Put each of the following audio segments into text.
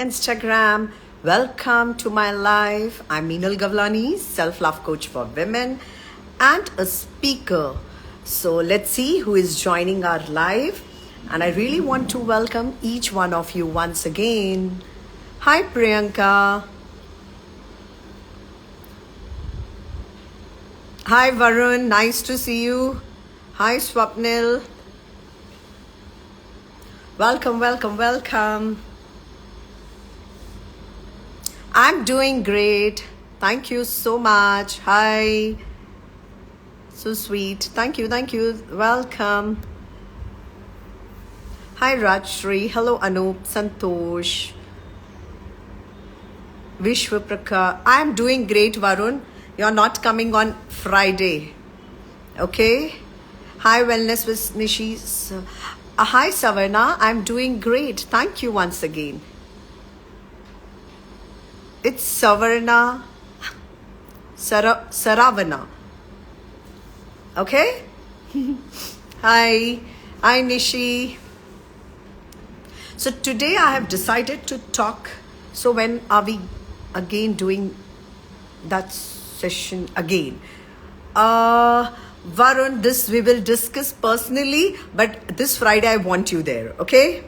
Instagram. Welcome to my live. I'm Meenal Gavlani, self-love coach for women and a speaker. So let's see who is joining our live. And I really want to welcome each one of you once again. Hi, Priyanka. Hi, Varun. Nice to see you. Hi, Swapnil. Welcome, welcome, welcome. I'm doing great. Thank you so much. Hi. So sweet. Thank you, thank you. Welcome. Hi, Rajshri. Hello, Anup, Santosh, Vishwapraka. I'm doing great, Varun. You're not coming on Friday. Okay? Hi, Wellness with Nishi. Hi, Savarna. I'm doing great. Thank you once again. It's Savarna. Saravana. Okay? Hi. Hi, Nishi. So today I have decided to talk. So when are we again doing that session again? Varun, this we will discuss personally, but this Friday I want you there, okay?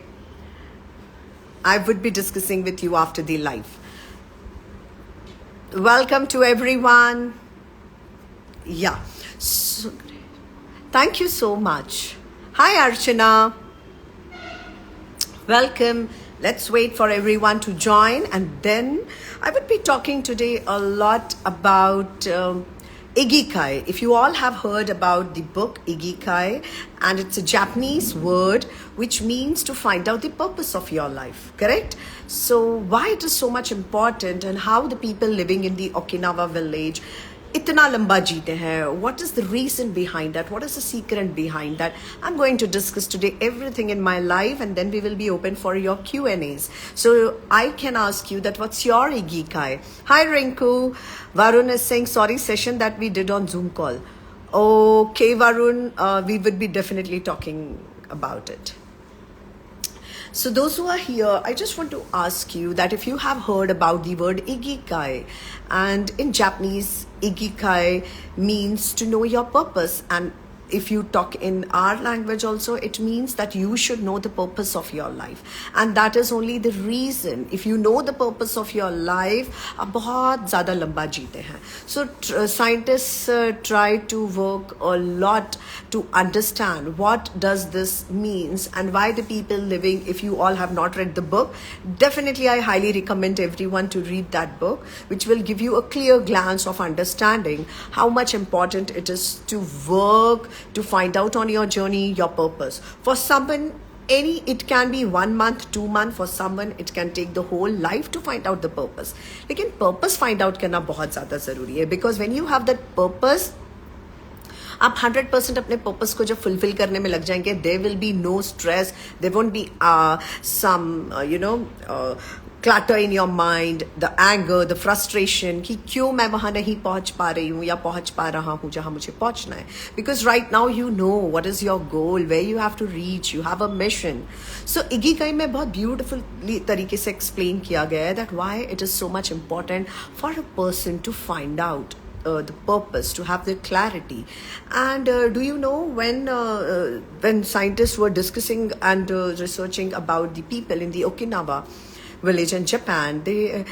I would be discussing with you after the live. Welcome to everyone. Yeah. So, thank you so much. Hi, Archana. Welcome. Let's wait for everyone to join, and then I would be talking today a lot about Ikigai. If you all have heard about the book Ikigai, and it's a Japanese word which means to find out the purpose of your life, correct? So why it is so much important, and how the people living in the Okinawa village इतना लंबा जीते हैं. What is the reason behind that? What is the secret behind that? I'm going to discuss today everything in my life, and then we will be open for your Q&As. So I can ask you that what's your Ikigai? Hi, Rinku. Varun is saying, sorry, session that we did on Zoom call. Okay, Varun, we would be definitely talking about it. So those who are here, I just want to ask you that if you have heard about the word Ikigai, and in Japanese, Ikigai means to know your purpose, and if you talk in our language also, it means that you should know the purpose of your life, and that is only the reason. If you know the purpose of your life, आप बहुत ज़्यादा लंबा जीते हैं. So scientists try to work a lot to understand what does this means, and why the people living. If you all have not read the book, definitely I highly recommend everyone to read that book, which will give you a clear glance of understanding how much important it is to work to find out on your journey your purpose. For someone, it can be 1 month, 2 months. For someone, it can take the whole life to find out the purpose. लेकिन purpose find out करना बहुत ज़्यादा ज़रूरी है, because when you have that purpose, आप 100% अपने purpose को जब फुलफिल करने में लग जाएंगे, there will be no stress, there won't be some clutter in your mind, the anger, the frustration कि क्यों मैं वहाँ नहीं पहुँच पा रही हूँ या पहुँच पा रहा हूँ जहाँ मुझे पहुँचना है. Because right now you know what is your goal, where you have to reach, you have a mission. So Ikigai में बहुत beautifully तरीके से explain किया गया है that why it is so much important for a person to find out the purpose, to have the clarity. And do you know when scientists were discussing and researching about the people in the Okinawa village in Japan, they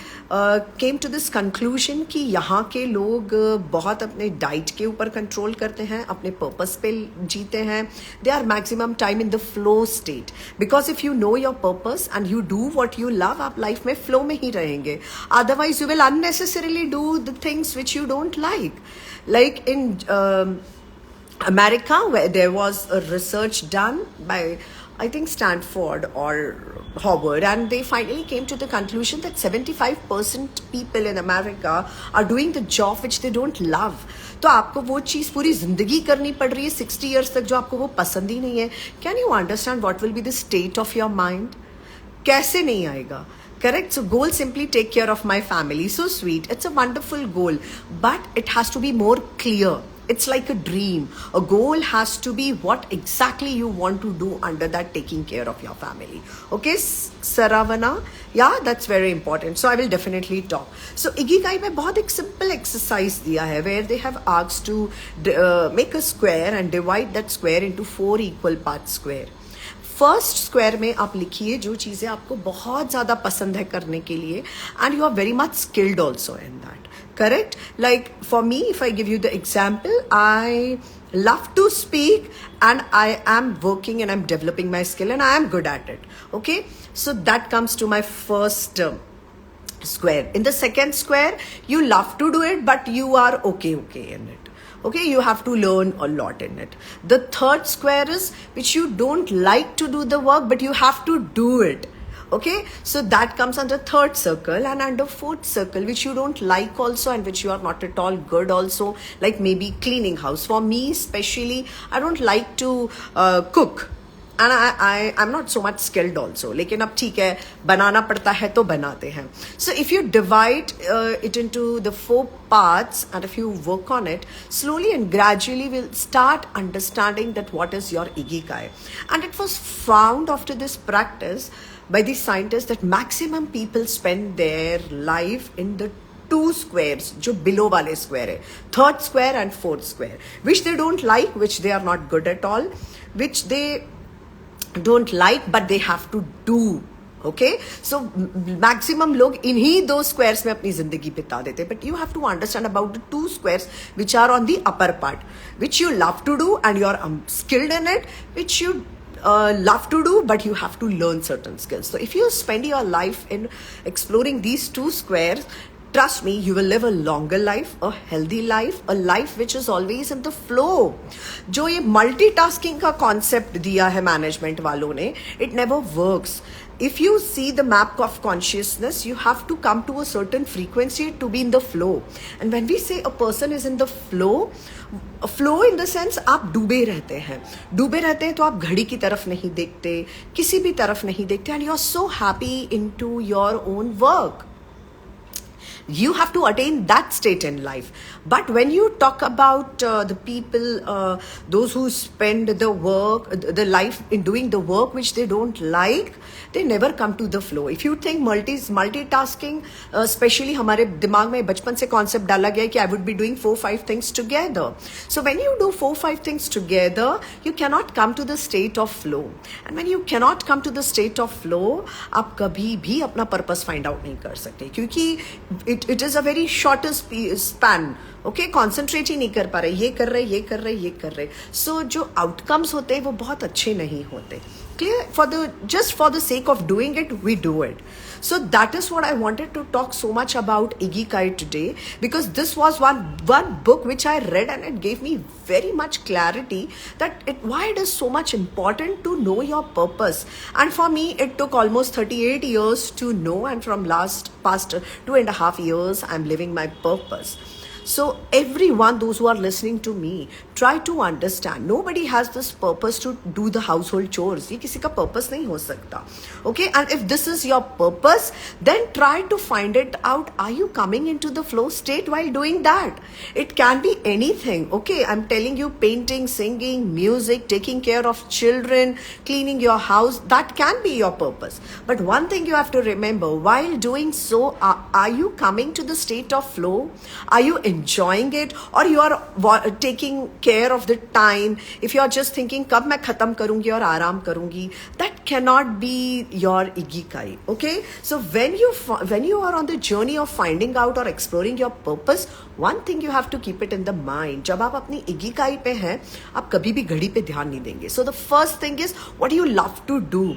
came to this conclusion कि यहाँ के लोग बहुत अपने diet के ऊपर control करते हैं, अपने पर्पस पे जीते हैं. They are maximum time in the flow state, because if you know your purpose and you do what you love, आप लाइफ में फ्लो में ही रहेंगे. Otherwise you will unnecessarily do the things which you don't like in America, where there was a research done by I think Stanford or Harvard, and they finally came to the conclusion that 75% people in America are doing the job which they don't love. तो आपको वो चीज़ पूरी ज़िंदगी करनी पड़ रही है 60 years तक जो आपको वो पसंद ही नहीं है. Can you understand what will be the state of your mind? कैसे नहीं आएगा? Correct? So goal simply take care of my family. So sweet. It's a wonderful goal, but it has to be more clear. It's like a dream. A goal has to be what exactly you want to do under that taking care of your family. Okay, Saravana? Yeah, that's very important. So I will definitely talk. So Ikigai में बहुत एक simple exercise दिया है where they have asked to make a square and divide that square into 4 equal parts square. First square में आप लिखिए जो चीज़ें आपको बहुत ज़्यादा पसंद है करने के लिए and you are very much skilled also in that. Correct? Like for me, if I give you the example, I love to speak and I am working and I'm developing my skill and I am good at it. Okay? So that comes to my first square. In the second square, you love to do it, but you are okay in it. Okay, you have to learn a lot in it. The third square is which you don't like to do the work, but you have to do it. Okay, so that comes under third circle, and under fourth circle, which you don't like also and which you are not at all good also, like maybe cleaning house. For me especially, I don't like to cook. And I'm not so much skilled also. लेकिन अब ठीक है, बनाना पड़ता है तो बनाते हैं. So if you divide it into the 4 parts and if you work on it, slowly and gradually we'll start understanding that what is your Ikigai. And it was found after this practice by the scientists that maximum people spend their life in the 2 squares जो below वाले square है, third square and fourth square, which they don't like, which they are not good at all, which they don't like but they have to do. Okay, so maximum लोग इन्हीं 2 squares में अपनी जिंदगी बिता देते. But you have to understand about the 2 squares which are on the upper part, which you love to do and you're skilled in it, which you love to do but you have to learn certain skills. So if you spend your life in exploring these 2 squares, trust me, you will live a longer life, a healthy life, a life which is always in the flow. जो ये multitasking का concept दिया है management वालों ने, it never works. If you see the map of consciousness, you have to come to a certain frequency to be in the flow. And when we say a person is in the flow in the sense आप डूबे रहते हैं तो आप घड़ी की तरफ नहीं देखते, किसी भी तरफ नहीं देखते, and you are so happy into your own work. You have to attain that state in life. But when you talk about the people, those who spend the life in doing the work which they don't like, they never come to the flow. If you think multitasking, especially हमारे दिमाग में बचपन से concept डाला गया है कि I would be doing 4-5 things together. So when you do 4-5 things together, you cannot come to the state of flow. And when you cannot come to the state of flow, आप कभी भी अपना purpose find out नहीं कर सकते, क्योंकि it is a very shorter span. Okay, concentrate ही नहीं कर पा रहे, ये कर रहे. So जो outcomes होते हैं वो बहुत अच्छे नहीं होते. Clear? Just for the sake of doing it, we do it. So that is what I wanted to talk so much about Ikigai today, because this was one book which I read and it gave me very much clarity that why it is so much important to know your purpose. And for me, it took almost 38 years to know, and from past 2.5 years, I'm living my purpose. So everyone, those who are listening to me, try to understand. Nobody has this purpose to do the household chores. ये किसी का purpose नहीं हो सकता. Okay, and if this is your purpose, then try to find it out. Are you coming into the flow state while doing that? It can be anything. Okay, I'm telling you, painting, singing, music, taking care of children, cleaning your house, that can be your purpose. But one thing you have to remember, while doing so, are you coming to the state of flow? Are you enjoying it, or you are taking care of the time? If you are just thinking कब मैं खत्म करूंगी और आराम करूंगी, that cannot be your Ikigai. Okay, so when you are on the journey of finding out or exploring your purpose, one thing you have to keep it in the mind. जब आप अपनी Ikigai पे हैं, आप कभी भी घड़ी पे ध्यान नहीं देंगे. So the first thing is, what do you love to do?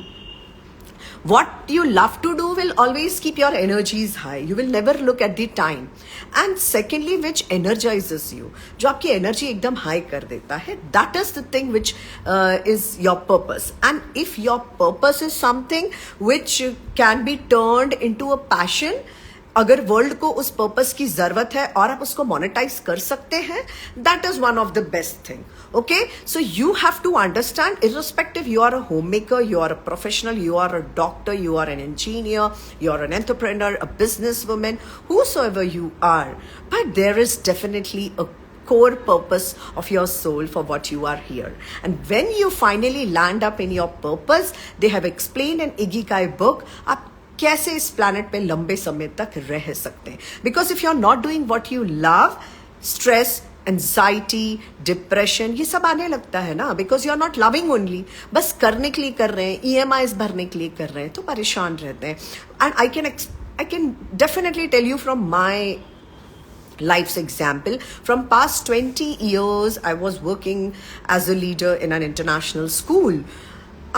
What you love to do will always keep your energies high. You will never look at the time. And secondly, which energizes you, जो आपकी energy एकदम high कर देता है, that is the thing which is your purpose. And if your purpose is something which can be turned into a passion, अगर world को उस purpose की जरूरत है और आप उसको मोनेटाइज कर सकते हैं, that is one of the best thing. Okay, so you have to understand, irrespective you are a homemaker, you are a professional, you are a doctor, you are an engineer, you are an entrepreneur, a businesswoman, whosoever you are, but there is definitely a core purpose of your soul for what you are here. And when you finally land up in your purpose, they have explained in Ikigai book, आप कैसे इस planet पे लंबे समय तक रह सकते हैं. Because if you're not doing what you love, stress, anxiety, depression, ये सब आने लगता है ना, because you are not loving only, बस करने के लिए कर रहे हैं, EMIs भरने के लिए कर रहे हैं, तो परेशान रहते हैं. And I can definitely tell you from my life's example. From past 20 years, I was working as a leader in an international school.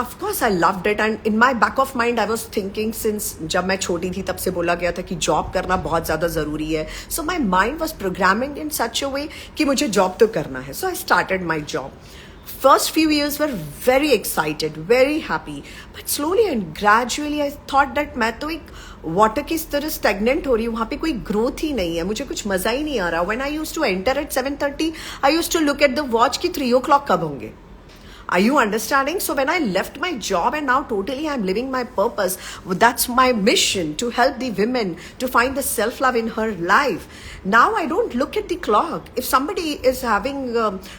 Of course, I loved it, and in my back of mind, I was thinking since जब मैं छोटी थी तब से बोला गया था कि जॉब करना बहुत ज़्यादा ज़रूरी है. So my mind was programming in such a way कि मुझे जॉब तो करना है. So I started my job. First few years were very excited, very happy, but slowly and gradually I thought that मैं तो एक वाटर की इस तरह स्टेगनेंट हो रही हूँ, वहाँ पे कोई ग्रोथ ही नहीं है, मुझे कुछ मज़ा ही नहीं आ रहा. When I used to enter at 7:30, I used to look at the watch कि 3 o'clock कब होंगे. Are you understanding? So when I left my job and now totally I'm living my purpose, that's my mission, to help the women to find the self-love in her life. Now I don't look at the clock. If somebody is having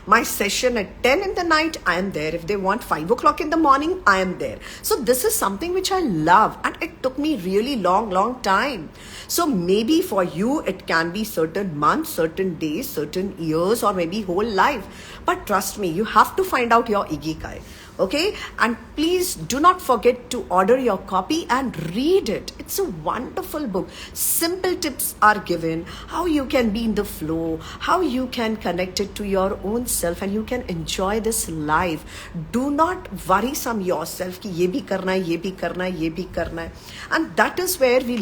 my session at 10 in the night, I am there. If they want 5 o'clock in the morning, I am there. So this is something which I love, and it took me really long time. So maybe for you it can be certain months, certain days, certain years, or maybe whole life. But trust me, you have to find out your Ikigai. Okay, and please do not forget to order your copy and read it. It's a wonderful book. Simple tips are given, how you can be in the flow, how you can connect it to your own self, and you can enjoy this life. Do not worry some yourself कि ये भी करना है, ये भी करना है, ये भी करना है. And that is where we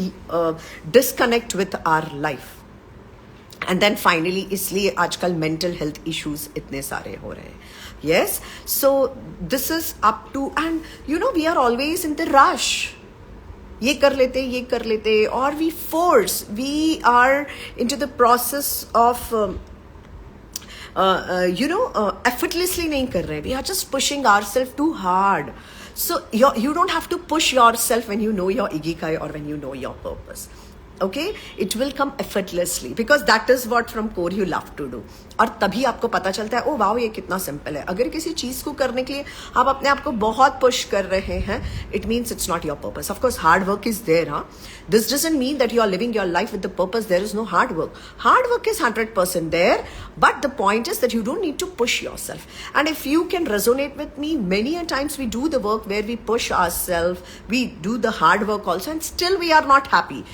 disconnect with our life. And then finally, इसलिए आजकल mental health issues इतने सारे हो रहे हैं. Yes, so this is up to, and you know, we are always in the rush. ये कर लेते, or we are into the process of effortlessly नहीं कर रहे. We are just pushing ourselves too hard. So you don't have to push yourself when you know your Ikigai or when you know your purpose. Okay, it will come effortlessly because that is what from core you love to do. और तभी आपको पता चलता है, oh wow, ये कितना simple है. अगर किसी चीज़ को करने के लिए आप अपने आप को बहुत पुश कर रहे हैं, it means it's not your purpose. Of course, hard work is there, huh? This doesn't mean that you are living your life with the purpose. There is no hard work. Hard work is 100% there, but the point is that you don't need to push yourself. And if you can resonate with me, many a times we do the work where we push ourselves, we do the hard work also, and still we are not happy.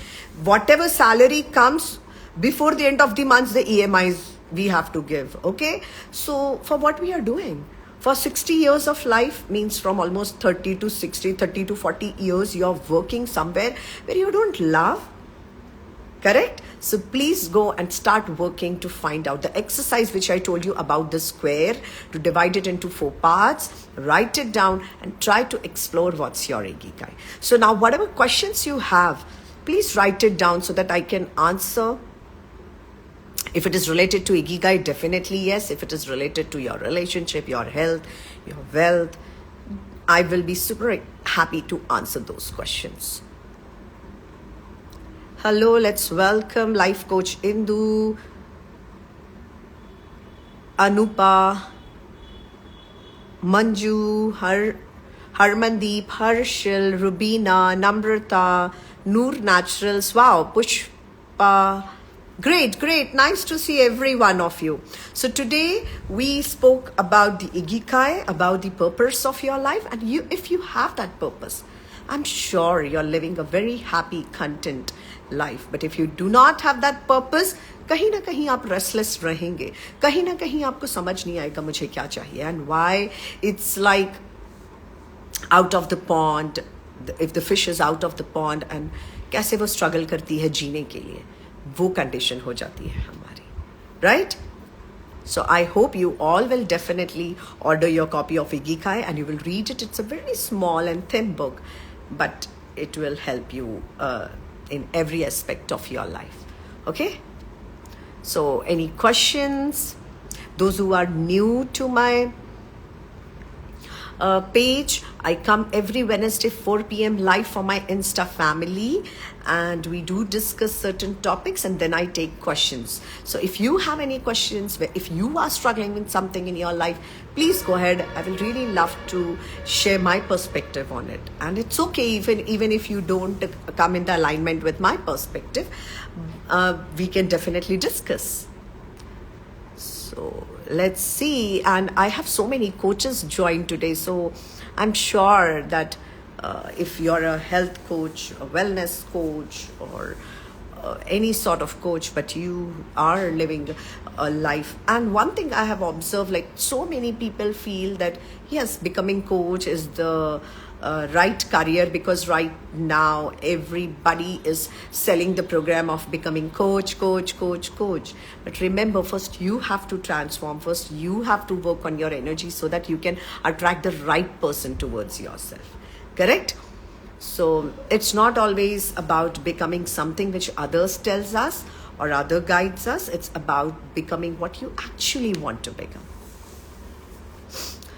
Whatever salary comes before the end of the month, the EMIs we have to give. Okay, so for what we are doing for 60 years of life, means from almost 30 to 60, 30 to 40 years, you're working somewhere where you don't love. Correct? So please go and start working to find out the exercise which I told you about the square, to divide it into 4 parts, write it down and try to explore what's your Ikigai. So now whatever questions you have, please write it down so that I can answer. If it is related to Ikigai, definitely yes. If it is related to your relationship, your health, your wealth, I will be super happy to answer those questions. Hello, let's welcome Life Coach Indu, Anupa, Manju, Harmandeep, Harshil, Rubina, Namrata, Noor Naturals. Wow, Pushpa. Great. Nice to see every one of you. So today we spoke about the Ikigai, about the purpose of your life. And if you have that purpose, I'm sure you're living a very happy, content life. But if you do not have that purpose, कहीं ना कहीं आप restless रहेंगे. कहीं ना कहीं आपको समझ नहीं आएगा मुझे क्या चाहिए. And why it's like out of the pond, if the fish is out of the pond, and कैसे वो struggle करती है जीने के लिए, वो condition हो जाती है हमारी, right? So I hope you all will definitely order your copy of Ikigai and you will read it. It's a very small and thin book, but it will help you in every aspect of your life. Okay? So any questions? Those who are new to my page. I come every Wednesday 4 p.m. live for my Insta family, and we do discuss certain topics, and then I take questions. So if you have any questions, if you are struggling with something in your life, please go ahead. I will really love to share my perspective on it. And it's okay even if you don't come in the alignment with my perspective, we can definitely discuss. So let's see. And I have so many coaches join today. So I'm sure that if you're a health coach, a wellness coach, or any sort of coach, but you are living a life. And one thing I have observed, like so many people feel that yes, becoming coach is the right career, because right now everybody is selling the program of becoming coach. But remember, first you have to transform. First you have to work on your energy so that you can attract the right person towards yourself. Correct? So it's not always about becoming something which others tells us or other guides us. It's about becoming what you actually want to become.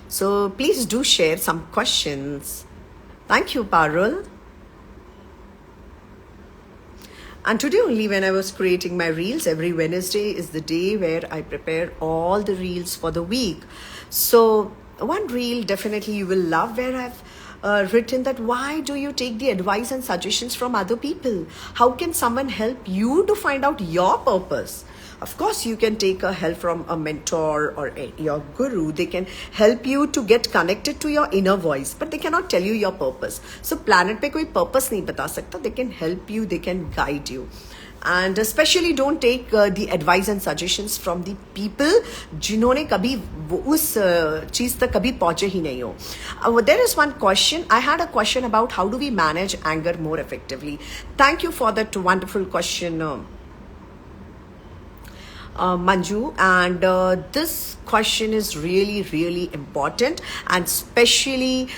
So please do share some questions. Thank you, Parul. And today only, when I was creating my reels, every Wednesday is the day where I prepare all the reels for the week. So one reel definitely you will love, where I've written that why do you take the advice and suggestions from other people? How can someone help you to find out your purpose? Of course, you can take a help from a mentor or your guru. They can help you to get connected to your inner voice, but they cannot tell you your purpose. So planet पे कोई purpose नहीं बता सकता. They can help you, they can guide you. And especially don't take the advice and suggestions from the people जिन्होंने कभी उस चीज तक कभी पहुंचे ही नहीं हो. There is one question. I had a question about how do we manage anger more effectively. Thank you for that wonderful question, Manju. And this question is really important, and especially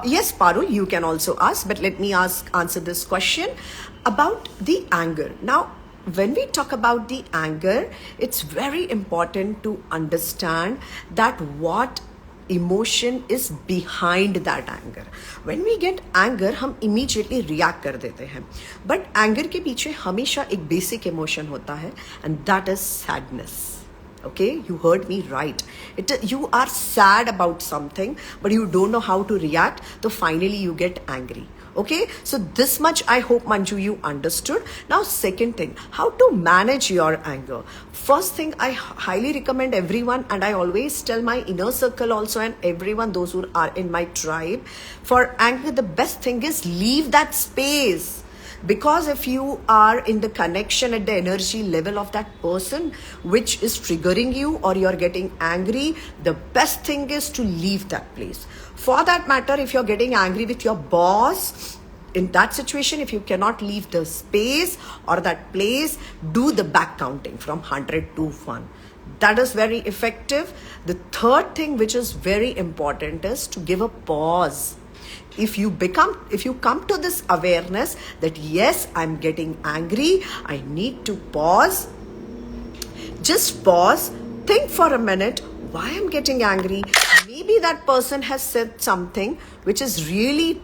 yes, Parul, you can also ask, but let me answer this question about the anger. Now, when we talk about the anger, it's very important to understand that what emotion is behind that anger. When we get anger, हम immediately react कर देते हैं. But anger के पीछे हमेशा एक basic emotion होता है, and that is sadness. Okay, you heard me right. You are sad about something, but you don't know how to react. So finally you get angry. Okay, so this much I hope, Manju, you understood. Now, second thing, how to manage your anger. First thing, I highly recommend everyone, and I always tell my inner circle also, and everyone, those who are in my tribe, for anger, the best thing is leave that space. Because if you are in the connection at the energy level of that person which is triggering you, or you're getting angry, the best thing is to leave that place. For that matter, if you're getting angry with your boss, in that situation, if you cannot leave the space or that place, do the back counting from 100 to 1. That is very effective. The third thing which is very important is to give a pause. If you come to this awareness that yes, I'm getting angry, I need to pause. Just pause, think for a minute, why I'm getting angry. Maybe that person has said something which is really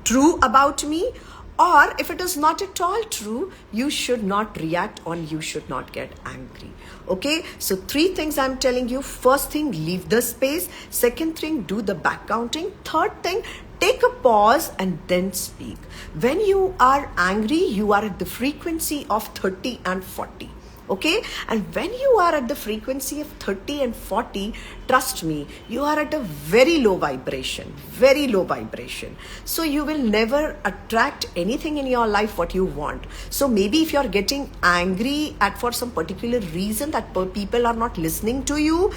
true about me, or if it is not at all true, you should not react or you should not get angry. Okay, so 3 things I'm telling you. First thing, leave the space. Second thing, do the back counting. Third thing, take a pause and then speak. When you are angry, you are at the frequency of 30 and 40. Okay, and when you are at the frequency of 30 and 40, trust me, you are at a very low vibration. So you will never attract anything in your life what you want. So maybe if you're getting angry for some particular reason that people are not listening to you,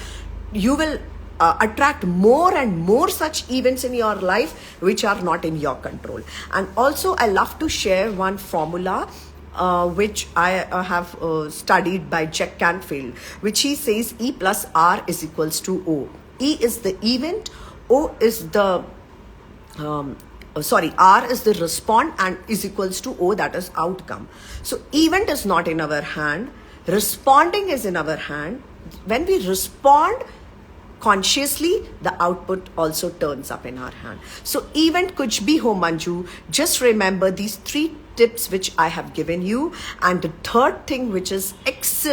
you will attract more and more such events in your life which are not in your control. And also, I love to share one formula which I have studied by Jack Canfield, which he says E plus R is equals to O. E is the event, O is the R is the respond, and is equals to O, that is outcome. So event is not in our hand, responding is in our hand. When we respond, consciously, the output also turns up in our hand. So even kuch bhi ho Manju, just remember these 3 tips which I have given you. And the third thing, which is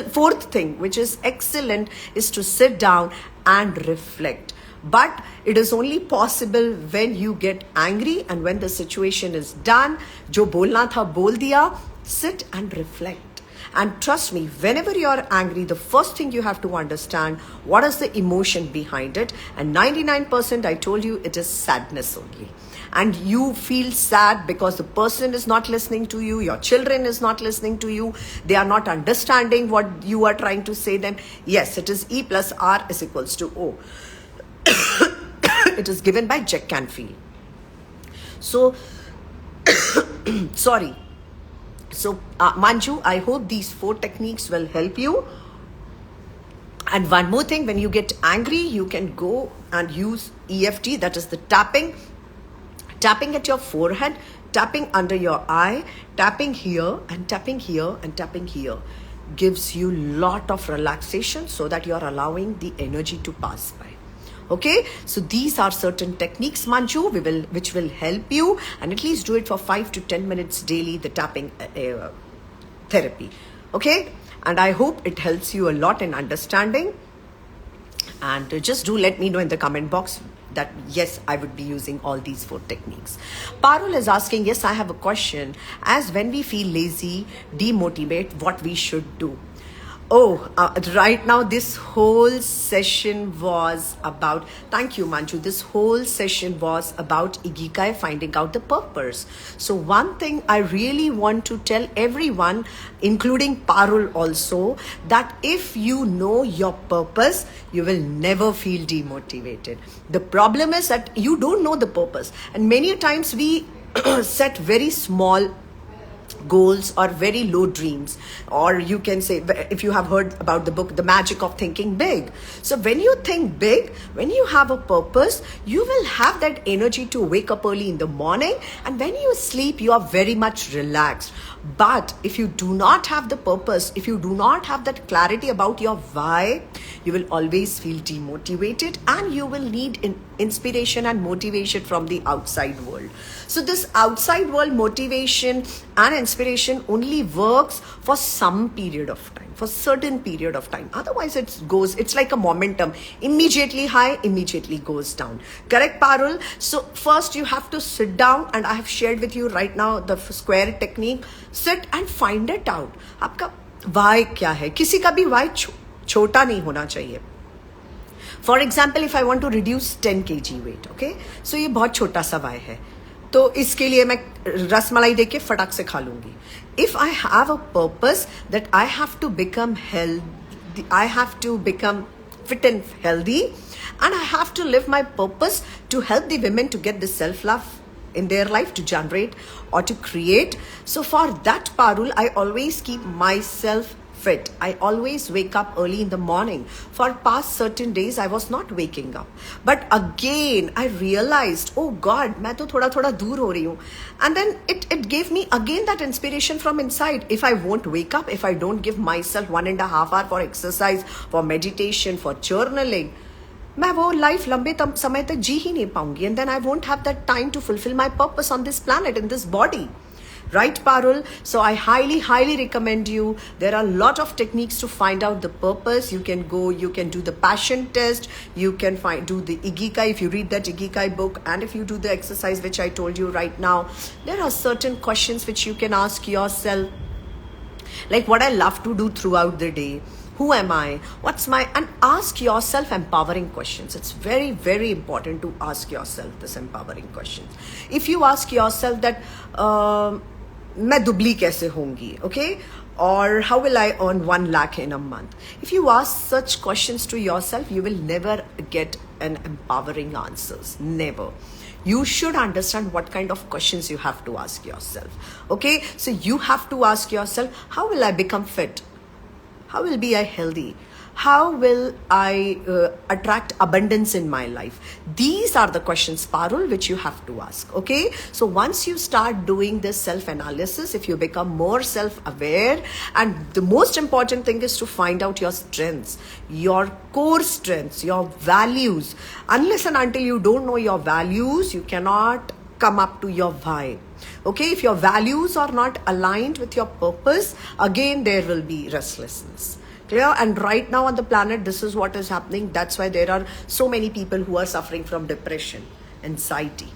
fourth thing, which is excellent, is to sit down and reflect. But it is only possible when you get angry and when the situation is done. Jo bolna tha bol diya. Sit and reflect. And trust me, whenever you're angry, the first thing you have to understand, what is the emotion behind it? And 99%, I told you, it is sadness only. And you feel sad because the person is not listening to you, your children is not listening to you, they are not understanding what you are trying to say them. Yes, it is E plus R is equals to O. It is given by Jack Canfield. So, sorry. So, Manju, I hope these 4 techniques will help you. And one more thing, when you get angry, you can go and use EFT, that is the tapping at your forehead, tapping under your eye, tapping here and tapping here and tapping here. Gives you lot of relaxation so that you are allowing the energy to pass by. Okay, so these are certain techniques, Manju, which will help you, and at least do it for 5 to 10 minutes daily, the tapping therapy. Okay, and I hope it helps you a lot in understanding. And just do let me know in the comment box that yes, I would be using all these 4 techniques. Parul is asking, yes, I have a question. As when we feel lazy, demotivate, what we should do? Oh, right now this whole session was about, thank you Manju, this whole session was about Ikigai, finding out the purpose. So one thing I really want to tell everyone, including Parul also, that if you know your purpose, you will never feel demotivated. The problem is that you don't know the purpose. And many times we set very small goals or very low dreams, or you can say, if you have heard about the book The Magic of Thinking Big. So when you think big, when you have a purpose, you will have that energy to wake up early in the morning, and when you sleep you are very much relaxed. But if you do not have the purpose, if you do not have that clarity about your why, you will always feel demotivated, and you will need inspiration and motivation from the outside world. So this outside world motivation and inspiration only works for some period of time, for certain period of time. Otherwise it's like a momentum, immediately high, immediately goes down. Correct, Parul? So first you have to sit down, and I have shared with you right now the square technique. Sit and find it out. आपका why क्या है? किसी का भी why छोटा नहीं होना चाहिए. For example, if I want to reduce 10 kg weight, okay? So ये बहुत छोटा सा why है. तो इसके लिए मैं रसमलाई देके फटाक से खा लूंगी. If I have a purpose that I have to become healthy, I have to become fit and healthy, and I have to live my purpose to help the women to get the self-love in their life, to generate or to create. So for that, Parul, I always keep myself fit. I always wake up early in the morning. For past certain days, I was not waking up. But again, I realized, oh God, मैं तो थोड़ा थोड़ा दूर हो रही हूँ. And then it gave me again that inspiration from inside. If I won't wake up, if I don't give myself 1.5 hours for exercise, for meditation, for journaling, मैं वो लाइफ लंबे समय तक जी ही नहीं पाऊंगी. And then I won't have that time to fulfill my purpose on this planet, in this body. Right, Parul? So I highly recommend you. There are a lot of techniques to find out the purpose. You can go, you can do the passion test. You can do the Ikigai if you read that Ikigai book. And if you do the exercise which I told you right now, there are certain questions which you can ask yourself. Like what I love to do throughout the day. Who am I? What's my... And ask yourself empowering questions. It's very important to ask yourself this empowering questions. If you ask yourself that, मैं दुबली कैसे होंगी, okay? Or how will I earn 1 lakh in a month? If you ask such questions to yourself, you will never get an empowering answers. Never. You should understand what kind of questions you have to ask yourself. Okay? So you have to ask yourself, how will I become fit? How will be I healthy? How will I attract abundance in my life? These are the questions, Parul, which you have to ask. Okay, so once you start doing this self-analysis, if you become more self-aware, and the most important thing is to find out your strengths, your core strengths, your values. Unless and until you don't know your values, you cannot come up to your why. Okay, if your values are not aligned with your purpose, again there will be restlessness. Clear? And right now on the planet, this is what is happening. That's why there are so many people who are suffering from depression, anxiety.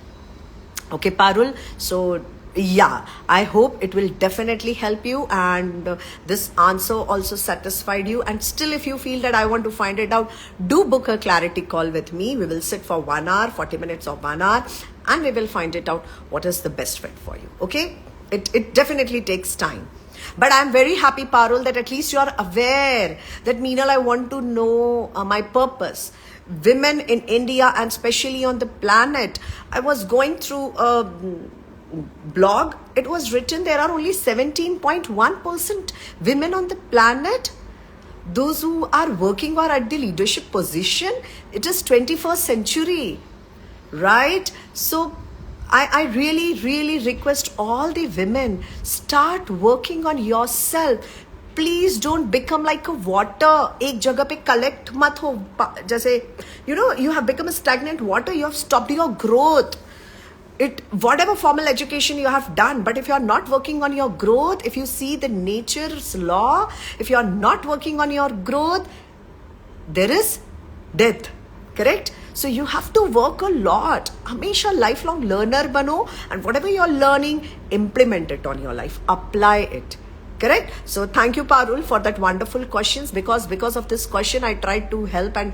Okay, Parul. So yeah, I hope it will definitely help you, and this answer also satisfied you. And still, if you feel that I want to find it out, do book a clarity call with me. We will sit for 1 hour, 40 minutes or 1 hour, and we will find it out what is the best fit for you. Okay, it definitely takes time. But I'm very happy, Parul, that at least you're aware that, Meenal, I want to know my purpose. Women in India and especially on the planet, I was going through a blog. It was written there are only 17.1% women on the planet. Those who are working or at the leadership position. It is 21st century, right? So I really request all the women, start working on yourself. Please don't become like a water. एक जगह पे collect मत हो. जैसे, you have become a stagnant water. You have stopped your growth. Whatever formal education you have done, but if you are not working on your growth, if you see the nature's law, if you are not working on your growth, there is death. Correct? So you have to work a lot. Hamisha lifelong learner bano, and whatever you're learning, implement it on your life. Apply it. Correct? So thank you, Parul, for that wonderful questions, because of this question, I tried to help and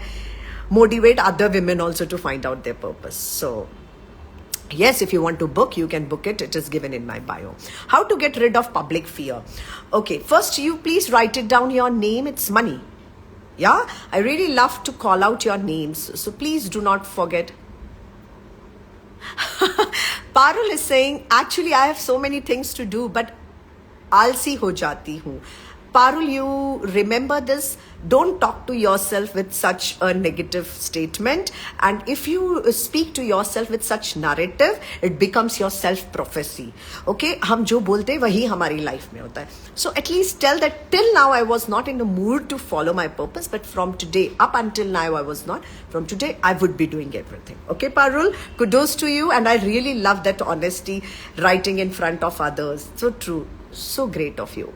motivate other women also to find out their purpose. So yes, if you want to book, you can book it. It is given in my bio. How to get rid of public fear? Okay, first you please write it down, your name. It's money. Yeah, I really love to call out your names. So please do not forget. Parul is saying, actually, I have so many things to do, but आलसी हो जाती हूँ. Parul, you remember this? Don't talk to yourself with such a negative statement. And if you speak to yourself with such narrative, it becomes your self-prophecy. Okay? हम जो बोलते हैं वही हमारी life में होता है. So at least tell that till now I was not in the mood to follow my purpose, but from today, up until now I was not. From today, I would be doing everything. Okay, Parul? Kudos to you. And I really love that honesty, writing in front of others. So true. So great of you.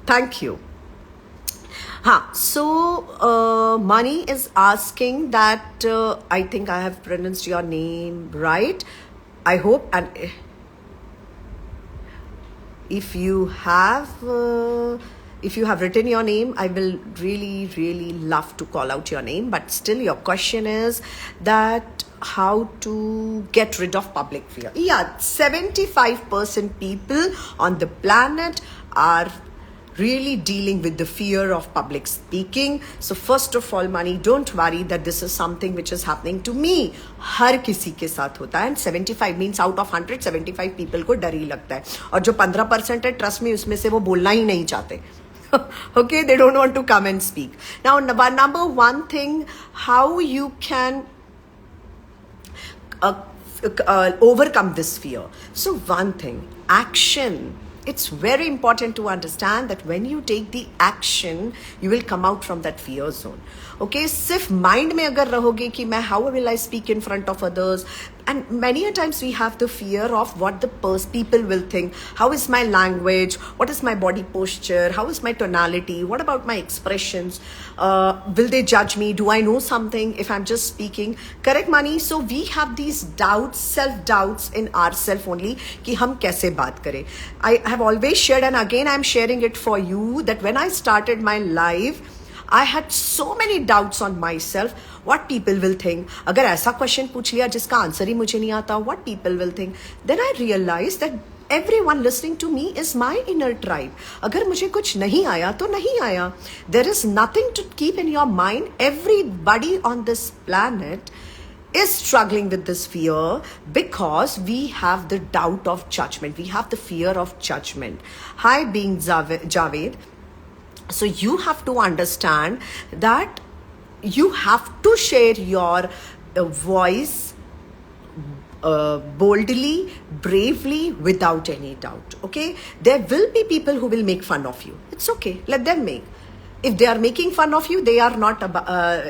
Thank you. So Mani is asking that, I think I have pronounced your name right. I hope, and if you have written your name, I will really love to call out your name. But still, your question is that how to get rid of public fear. Yeah, 75% people on the planet are really dealing with the fear of public speaking. So first of all, Mani, don't worry that this is something which is happening to me. हर किसी के साथ होता है. And 75 means out of 100, 75 people को डर ही लगता है. और जो 15% है, trust me, उसमें से वो बोलना ही नहीं चाहते. Okay, they don't want to come and speak. Now, number one thing, how you can overcome this fear. So one thing, action. It's very important to understand that when you take the action, you will come out from that fear zone. Okay, सिर्फ mind में अगर रहोगे कि मैं how will I speak in front of others, and many a times we have the fear of what the people will think. How is my language? What is my body posture? How is my tonality? What about my expressions? Will they judge me? Do I know something if I'm just speaking? Correct, Mani? So we have these doubts, self-doubts in ourselves only कि हम कैसे बात करें. I have always shared, and again I'm sharing it for you, that when I started my life, I had so many doubts on myself. What people will think. अगर ऐसा question पूछ लिया जिसका आंसर ही मुझे नहीं आता, what people will think. Then I realized that everyone listening to me is my inner tribe. अगर मुझे कुछ नहीं आया तो नहीं आया. There is nothing to keep in your mind. Everybody on this planet is struggling with this fear because we have the doubt of judgment. We have the fear of judgment. Hi, being Javed. So you have to understand that you have to share your voice boldly, bravely, without any doubt. Okay, there will be people who will make fun of you. It's okay, let them make. If they are making fun of you, they are not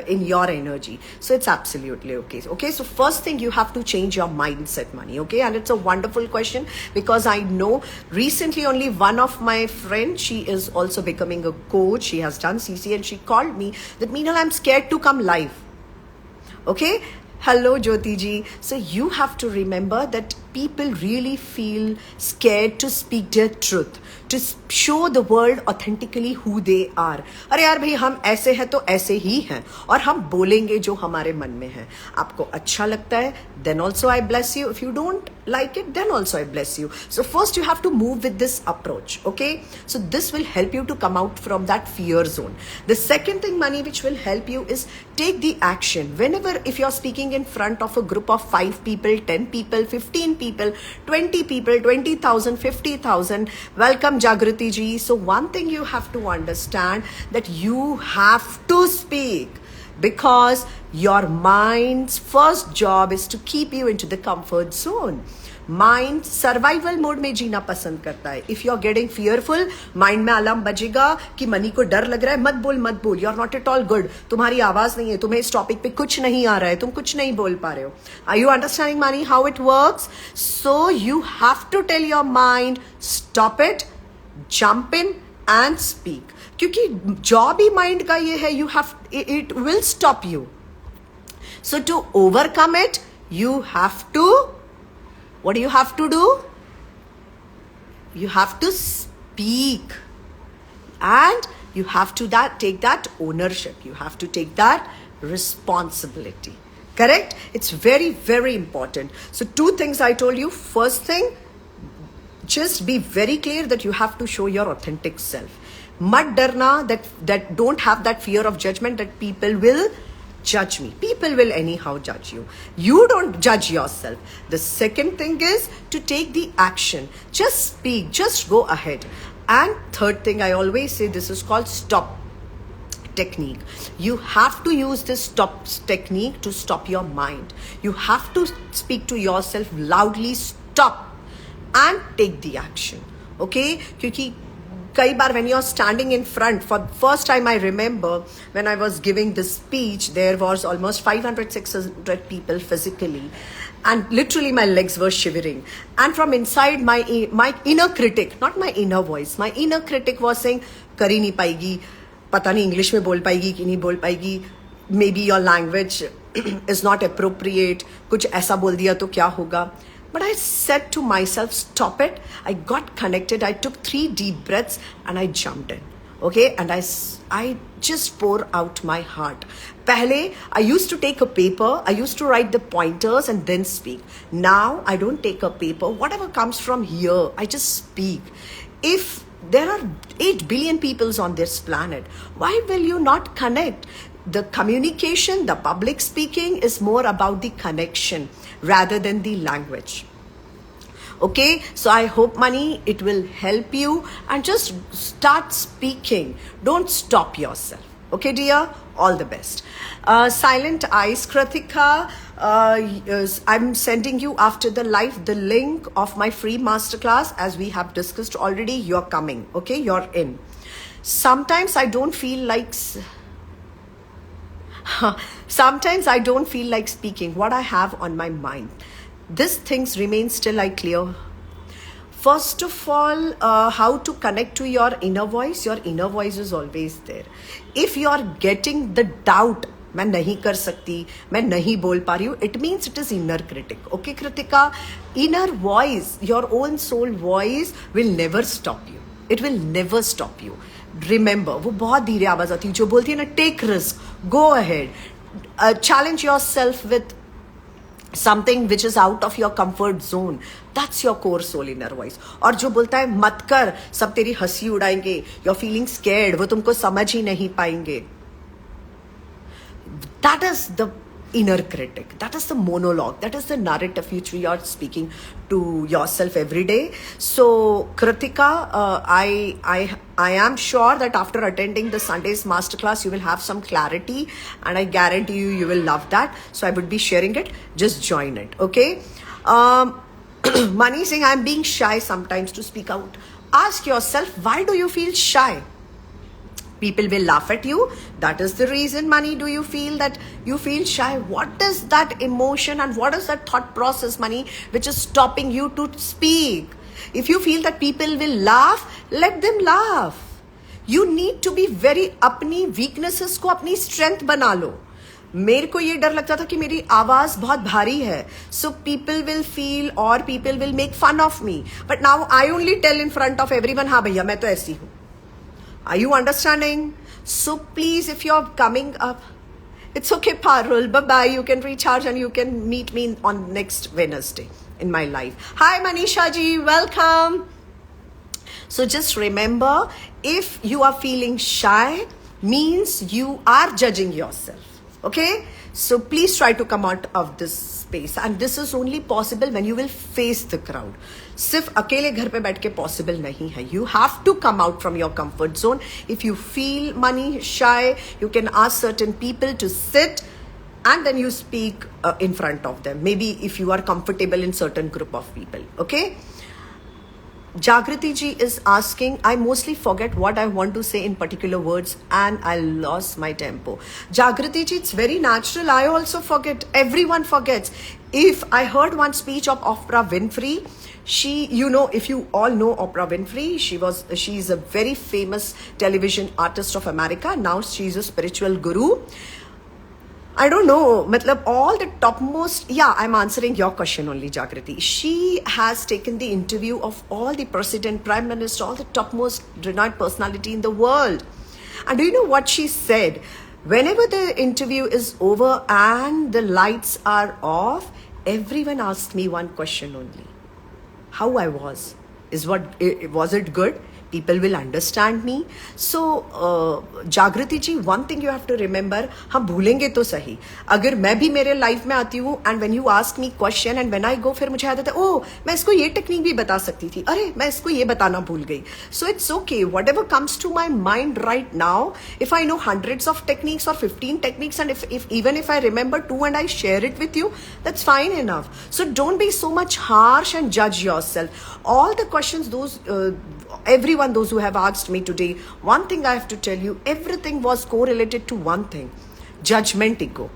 in your energy. So it's absolutely okay. Okay, so first thing, you have to change your mindset, Money. Okay, and it's a wonderful question, because I know recently only one of my friends, she is also becoming a coach. She has done CC, and she called me that, Meenal, I'm scared to come live. Okay, hello Jyoti ji. So you have to remember that people really feel scared to speak their truth, to show the world authentically who they are. अरे यार भाई, हम ऐसे हैं तो ऐसे ही हैं, और हम बोलेंगे जो हमारे मन में है. आपको अच्छा लगता है, then also I bless you. If you don't like it, then also I bless you. So first you have to move with this approach. Okay, so this will help you to come out from that fear zone. The second thing, Money, which will help you is take the action. Whenever, if you're speaking in front of a group of 5 people, 10 people, 15 people, 20 people, 20,000, 50,000, welcome Jagriti ji. So one thing you have to understand, that you have to speak, because your mind's first job is to keep you into the comfort zone. Mind survival mode में जीना पसंद करता है. If you are getting fearful, mind में alarm बजेगा कि money को डर लग रहा है, मत बोल, you are not at all good, तुम्हारी आवाज नहीं है, तुम्हें इस टॉपिक पे कुछ नहीं आ रहा है, तुम कुछ नहीं बोल पा रहे हो. Are you understanding money how it works? So you have to tell your mind, stop it, jump in and speak. क्योंकि जॉब ही माइंड का ये है, you have, it will stop you. So to overcome it, you have to, what do you have to do? You have to speak, and you have to take that ownership. You have to take that responsibility. Correct? It's very, very important. So 2 things I told you. First thing, just be very clear that you have to show your authentic self. Mat darna, that don't have that fear of judgment, that people will judge me. People will anyhow judge you. You don't judge yourself. The second thing is to take the action. Just speak, just go ahead. And third thing, I always say, this is called stop technique. You have to use this stop technique to stop your mind. You have to speak to yourself loudly, stop, and take the action. Okay? Because कई बार when you're standing in front, for first time I remember when I was giving this speech, there was almost 500-600 people physically, and literally my legs were shivering, and from inside my inner critic, not my inner voice, my inner critic was saying, कर ही नहीं पाएगी, पता नहीं English में बोल पाएगी कि नहीं बोल पाएगी, maybe your language is not appropriate, कुछ ऐसा बोल दिया तो क्या होगा. But I said to myself, stop it. I got connected. I took 3 deep breaths and I jumped in. Okay? And I just pour out my heart. Pehle, I used to take a paper. I used to write the pointers and then speak. Now, I don't take a paper. Whatever comes from here, I just speak. If there are 8 billion people on this planet, why will you not connect? The communication, the public speaking is more about the connection rather than the language. Okay, so I hope, Money, it will help you, and just start speaking. Don't stop yourself. Okay, dear? All the best. Silent Eyes, Kritika, I'm sending you after the live the link of my free masterclass. As we have discussed already, you're coming. Okay, you're in. Sometimes I don't feel like speaking what I have on my mind. These things remain still I clear. First of all, how to connect to your inner voice. Your inner voice is always there. If you are getting the doubt, मैं नहीं कर सकती, मैं नहीं बोल पा रही हूँ, it means it is inner critic. Okay, Kritika? Inner voice, your own soul voice will never stop you. It will never stop you. Remember, वो बहुत धीरे आवाज आती है जो बोलती है ना, take risk, go ahead, challenge yourself with something which is out of your comfort zone. That's your core soul inner voice. और जो बोलता है मत कर, सब तेरी हंसी उड़ाएंगे, you're feeling scared, वो तुमको समझ ही नहीं पाएंगे. That is the inner critic. That is the monologue. That is the narrative which we are speaking to yourself every day. So, Kritika, I am sure that after attending the Sunday's masterclass, you will have some clarity, and I guarantee you, you will love that. So, I would be sharing it. Just join it, okay? Mani saying, I'm being shy sometimes to speak out. Ask yourself, why do you feel shy? People will laugh at you. That is the reason, Mani, do you feel that you feel shy? What is that emotion and what is that thought process, Mani, which is stopping you to speak? If you feel that people will laugh, let them laugh. You need to be very अपनी weaknesses को अपनी strength बना लो. मेरे को ये डर लगता था कि मेरी आवाज बहुत भारी है, so people will feel or people will make fun of me. But now I only tell in front of everyone, हाँ भैया मैं तो ऐसी हूँ. Are you understanding? So please, if you're coming up, it's okay, Parul. Bye-bye. You can recharge and you can meet me on next Wednesday in my life. Hi, Manisha ji. Welcome. So just remember, if you are feeling shy, means you are judging yourself. Okay? So please try to come out of this space. And this is only possible when you will face the crowd. सिर्फ अकेले घर पे बैठ के possible नहीं है. You have to come out from your comfort zone. If you feel shy, you can ask certain people to sit and then you speak in front of them. Maybe if you are comfortable in certain group of people. Okay? Jagriti ji is asking, I mostly forget what I want to say in particular words and I lost my tempo. Jagriti ji, it's very natural. I also forget. Everyone forgets. If I heard one speech of Oprah Winfrey, if you all know Oprah Winfrey, she's a very famous television artist of America. Now she's a spiritual guru. I don't know, all the topmost, I'm answering your question only, Jagriti. She has taken the interview of all the president, prime minister, all the topmost renowned personality in the world. And do you know what she said? Whenever the interview is over and the lights are off, everyone asked me one question only. How I was. Was it good? People will understand me. So, Jagriti ji, one thing you have to remember, हम भूलेंगे तो सही. अगर मैं भी मेरे life में आती हूँ and when you ask me question and when I go, फिर मुझे याद आता है, oh, मैं इसको ये टेक्निक भी बता सकती थी. अरे, मैं इसको ये बताना भूल गई. So it's okay. Whatever comes to my mind right now, if I know hundreds of techniques or 15 techniques and even if I remember 2 and I share it with you, that's fine enough. So don't be so much harsh and judge yourself. All the questions, those who have asked me today, one thing I have to tell you, everything was correlated to one thing: judgment ego.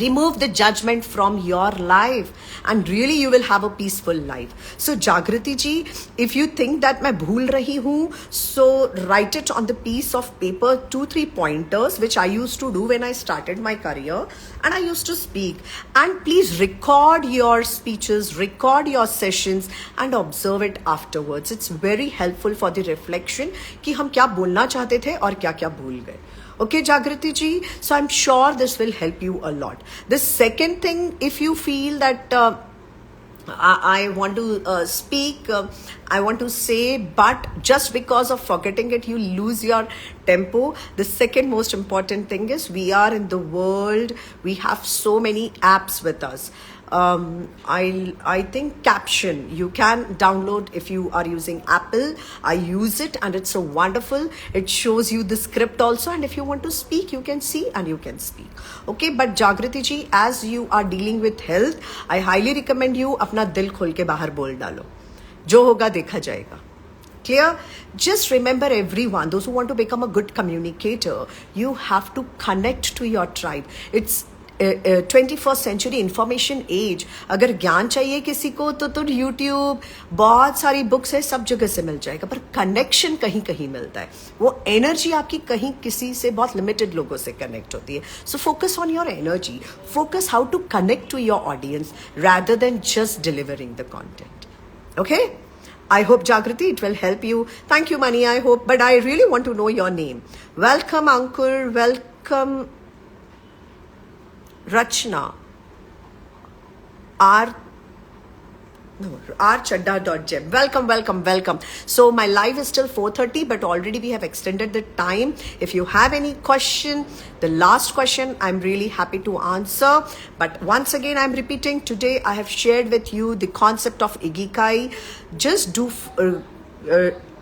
Remove the judgment from your life and really you will have a peaceful life. So Jagriti ji, if you think that मैं भूल रही हूँ, so write it on the piece of paper, 2-3 pointers, which I used to do when I started my career and I used to speak. And please record your speeches, record your sessions and observe it afterwards. It's very helpful for the reflection कि हम क्या बोलना चाहते थे और क्या भूल गए. Okay, Jagriti ji. So I'm sure this will help you a lot. The second thing, if you feel that I want to speak, I want to say, but just because of forgetting it, you lose your tempo. The second most important thing is we are in the world. We have so many apps with us. I think Caption you can download if you are using Apple. I use it and it's so wonderful. It shows you the script also, and if you want to speak, you can see and you can speak. Okay, but Jagriti ji, as you are dealing with health, I highly recommend you अपना दिल खोल के बाहर बोल डालो. जो होगा देखा जाएगा. Clear? Just remember everyone, those who want to become a good communicator, you have to connect to your tribe. It's 21st century information age. अगर ज्ञान चाहिए किसी को तो YouTube, बहुत सारी बुक्स है, सब जगह से मिल जाएगा. पर कनेक्शन कहीं कहीं मिलता है. वो एनर्जी आपकी कहीं किसी से बहुत लिमिटेड लोगों से कनेक्ट होती है. So focus on your energy. Focus how to connect to your audience rather than just delivering the content. Okay? I hope, Jagriti, it will help you. Thank you, Mani, I hope. But I really want to know your name. Welcome, Ankur. Welcome, Rachna. No, rchadda.gem. Welcome, welcome, welcome. So my live is till 4:30, but already we have extended the time. If you have any question, the last question, I'm really happy to answer. But once again, I'm repeating, today I have shared with you the concept of Ikigai. Just do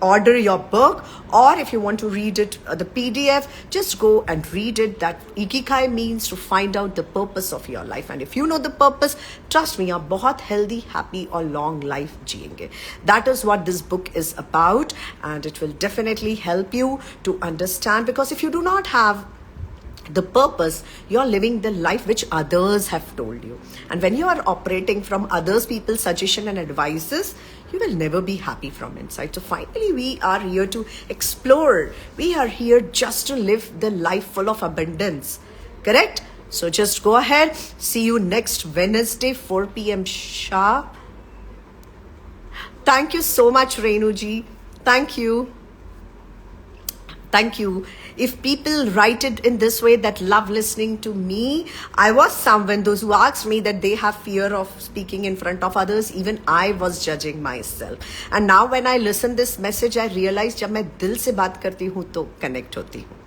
order your book, or if you want to read it, the PDF, just go and read it. That Ikigai means to find out the purpose of your life, and if you know the purpose, trust me, आप बहुत healthy, happy or long life जिएंगे. That is what this book is about, and it will definitely help you to understand, because if you do not have the purpose, you're living the life which others have told you, and when you are operating from others people's suggestion and advices, you will never be happy from inside. So finally, we are here to explore. We are here just to live the life full of abundance. Correct? So just go ahead. See you next Wednesday, 4 p.m. sharp. Thank you so much, Renuji. Thank you. Thank you. If people write it in this way that love listening to me, I was someone, those who asked me that they have fear of speaking in front of others, even I was judging myself. And now when I listen this message, I realize जब मैं दिल से बात करती हूँ तो connect होती हूँ.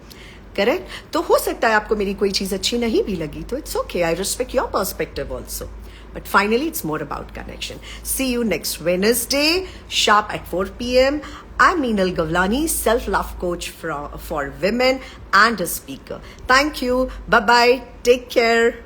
Correct? तो हो सकता है आपको मेरी कोई चीज़ अच्छी नहीं भी लगी, तो it's okay. I respect your perspective also. But finally, it's more about connection. See you next Wednesday, sharp at 4 p.m. I'm Meenal Gavlani, self-love coach for women and a speaker. Thank you. Bye-bye. Take care.